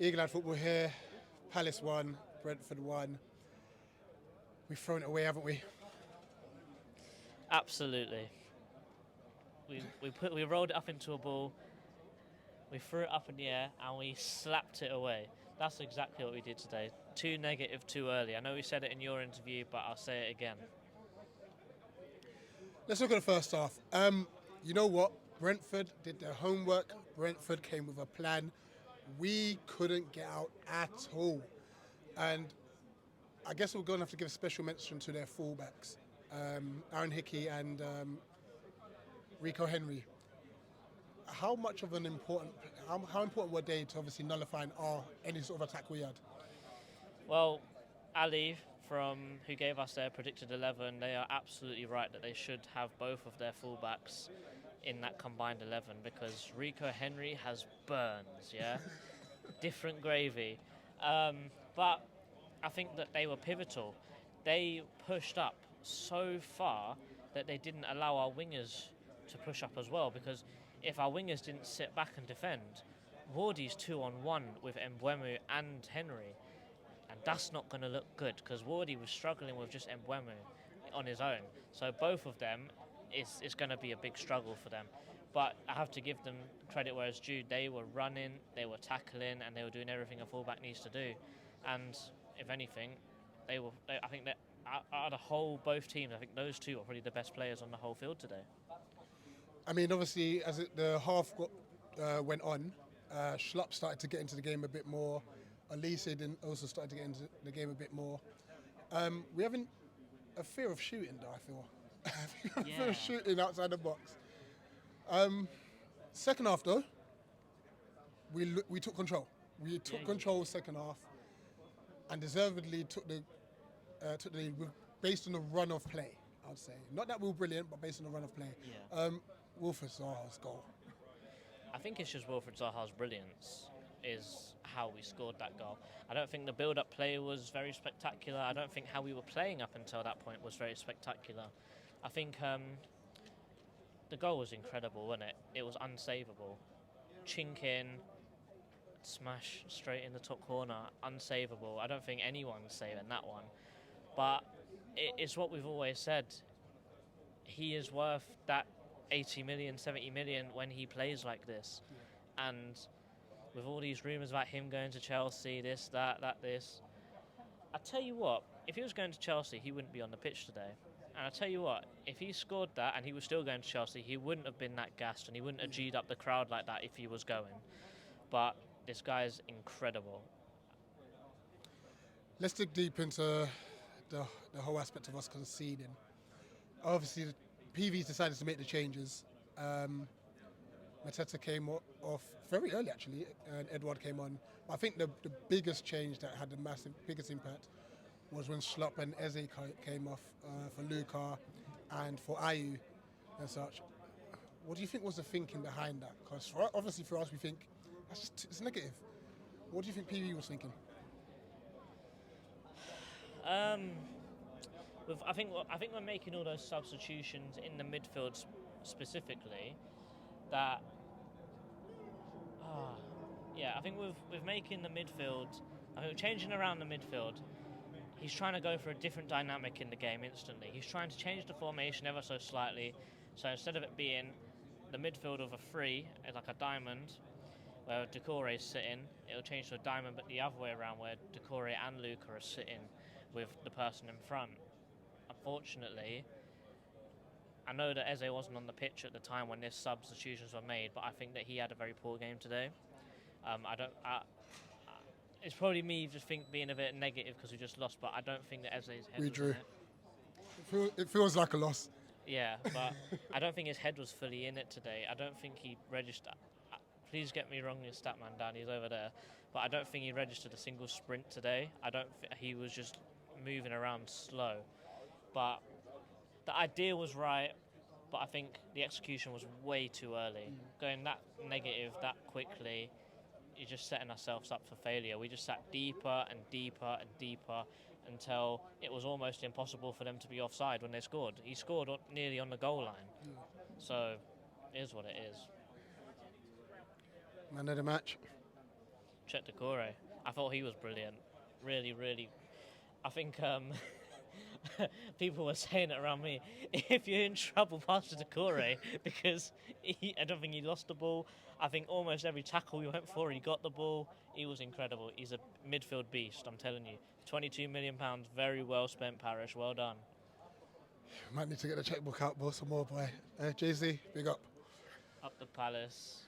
Eagle-eyed football here. Palace won, Brentford won. We've thrown it away, haven't we? Absolutely. We rolled it up into a ball, we threw it up in the air, and we slapped it away. That's exactly what we did today. Too negative, too early. I know we said it in your interview, but I'll say it again. Let's look at the first half. You know what? Brentford did their homework. Brentford came with a plan. We couldn't get out at all. And I guess we're going to have to give a special mention to their fullbacks, Aaron Hickey and Rico Henry. How important were they to obviously nullifying any sort of attack we had? Well, Ali, who gave us their predicted 11, they are absolutely right that they should have both of their fullbacks in that combined 11 because Rico Henry has burns, yeah? Different gravy. But I think that they were pivotal. They pushed up so far that they didn't allow our wingers to push up as well, because if our wingers didn't sit back and defend, Wardy's 2-on-1 with Mbeumo and Henry, and that's not going to look good because Wardy was struggling with just Mbeumo on his own. So both of them is going to be a big struggle for them. But I have to give them credit where it's due. They were running, they were tackling, and they were doing everything a fullback needs to do. And if anything, I think that out of the whole both teams, I think those two are probably the best players on the whole field today. I mean, obviously, as the half went on, Schlupp started to get into the game a bit more. Elise also started to get into the game a bit more. We haven't a fear of shooting, though, I feel. A fear of shooting outside the box. Second half, though, we took control. We took control second half, and deservedly took the lead based on the run of play. I'd say not that we were brilliant, but based on the run of play. Yeah. Wilfried Zaha's goal. I think it's just Wilfried Zaha's brilliance is how we scored that goal. I don't think the build-up play was very spectacular. I don't think how we were playing up until that point was very spectacular. I think the goal was incredible, wasn't it? It was unsavable. Chink in, smash straight in the top corner, unsavable. I don't think anyone's saving that one. But it's what we've always said. He is worth that 80 million, 70 million when he plays like this. Yeah. And with all these rumours about him going to Chelsea, this, this. I tell you what, if he was going to Chelsea, he wouldn't be on the pitch today. And I tell you what, if he scored that and he was still going to Chelsea, he wouldn't have been that gassed and he wouldn't have G'd up the crowd like that if he was going. But this guy is incredible. Let's dig deep into the whole aspect of us conceding. Obviously, the PV's decided to make the changes. Mateta came off very early, actually, and Edouard came on. I think the biggest change that had the biggest impact was when Schlupp and Eze came off for Luka and for Ayew and such. What do you think was the thinking behind that? Because obviously for us, we think it's negative. What do you think PV was thinking? I think we're making all those substitutions in the midfield specifically. I think with making the midfield, I think changing around the midfield, he's trying to go for a different dynamic in the game instantly. He's trying to change the formation ever so slightly. So instead of it being the midfield of a three, like a diamond, where Doucouré is sitting, it'll change to a diamond, but the other way around, where Doucouré and Luka are sitting with the person in front. Unfortunately, I know that Eze wasn't on the pitch at the time when these substitutions were made, but I think that he had a very poor game today. It's probably me just being a bit negative because we just lost, but I don't think that Eze's head was drew. in it. It feels like a loss. Yeah, but I don't think his head was fully in it today. I don't think he registered. Please get me wrong, your stat man Dan, he's over there. But I don't think he registered a single sprint today. He was just moving around slow. But the idea was right, but I think the execution was way too early. Going that negative that quickly, you're just setting ourselves up for failure. We just sat deeper and deeper and deeper until it was almost impossible for them to be offside when they scored. He scored nearly on the goal line. So, it is what it is. Man of the match? Chet Decore. I thought he was brilliant. Really, really. I think people were saying it around me. If you're in trouble, pass to Decore because I don't think he lost the ball. I think almost every tackle he went for, he got the ball. He was incredible. He's a midfield beast, I'm telling you. £22 million, very well spent, Parish. Well done. Might need to get the checkbook out, boss, some more, boy. Jay-Z, big up. Up the Palace.